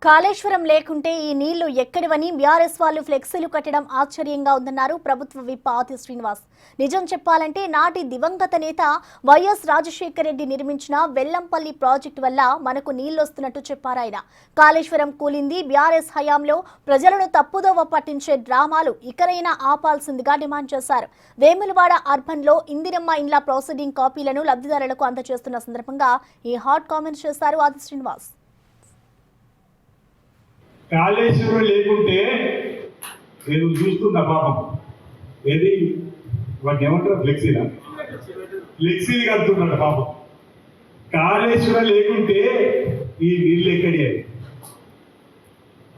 కాళేశ్వరం లేకుంటే ఈ నీళ్లు ఎక్కడివని బీఆర్ఎస్ వాళ్ళు ఫ్లెక్సీలు కట్టడం ఆశ్చర్యంగా ఉందన్నారు ప్రభుత్వ విప్ ఆది శ్రీనివాస్. నిజం చెప్పాలంటే నాటి దివంగత నేత వైఎస్ రాజశేఖర రెడ్డి నిర్మించిన వెల్లంపల్లి ప్రాజెక్టు వల్ల మనకు నీళ్లొస్తున్నట్టు చెప్పారాయన. కాళేశ్వరం కూలింది బీఆర్ఎస్ హయాంలో. ప్రజలను తప్పుదోవ పట్టించే డ్రామాలు ఇకరైనా ఆపాల్సిందిగా డిమాండ్ చేశారు. వేములవాడ అర్బన్ లో ఇందిరమ్మ ఇండ్ల ప్రొసీడింగ్ కాపీలను లబ్ధిదారులకు అందజేస్తున్న సందర్భంగా ఈ హాట్ కామెంట్స్ చేశారు ఆది శ్రీనివాస్. కాళేశ్వరం లేకుంటే నేను చూస్తున్నా పాపం ఏది వాటిని ఏమంటారు ఫ్లెక్సీలు కడుతున్నాడు పాపం. కాళేశ్వరం లేకుంటే ఈ నీళ్ళు ఎక్కడి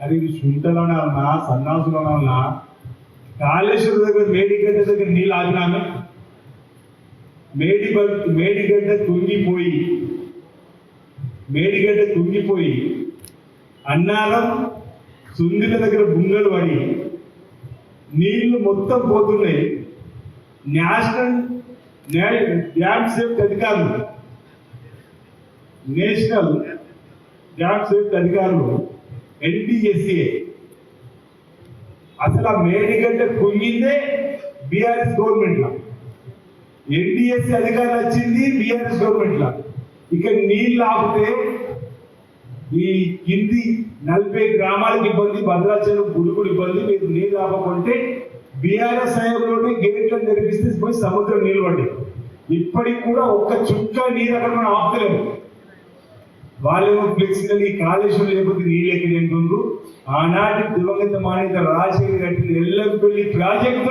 అది సుంటలోనే ఉన్నా సన్నాసులోనే ఉన్నా కాళేశ్వరం దగ్గర మేడిగడ్డ దగ్గర నీళ్ళు ఆగినాను. మేడిగడ్డ కుంగిపోయి అన్నారం సుందిల దగ్గర బుంగలు పడి నీళ్లు మొత్తం పోతున్నాయి. నేషనల్ డ్యామ్ సేఫ్టీ అధికారులు NDSA అసలు ఆ మేడిగడ్డ కుంగిందే బీఆర్ఎస్ గవర్నమెంట్ లా, NDSA అధికారులు వచ్చింది బీఆర్ఎస్ గవర్నమెంట్ లా. ఇక నీళ్ళు ఆపితే ఈ కింది 40 గ్రామాలకు ఇబ్బంది, భద్రాచలం గుడుగుడు ఇబ్బంది. మీరు నీళ్ళు ఆపకుంటే బీఆర్ఎస్ హయాంలోనే గేట్లను తెరిపిస్తే పోయి సముద్రం నీళ్ళు పడ్డాయి. ఇప్పటికి కూడా ఒక్క చుక్క నీరు అక్కడ మనం ఆపుతలేము. వాళ్ళేమో ఫ్లెక్సిబుల్ ఈ కాళేశ్వరం లేకపోతే నీళ్ళు ఎక్కడ అంటుండ్రు. ఆనాటి దివంగత మానేత రాజశేఖర్ కట్టిన ఎల్లంపల్లి ప్రాజెక్టు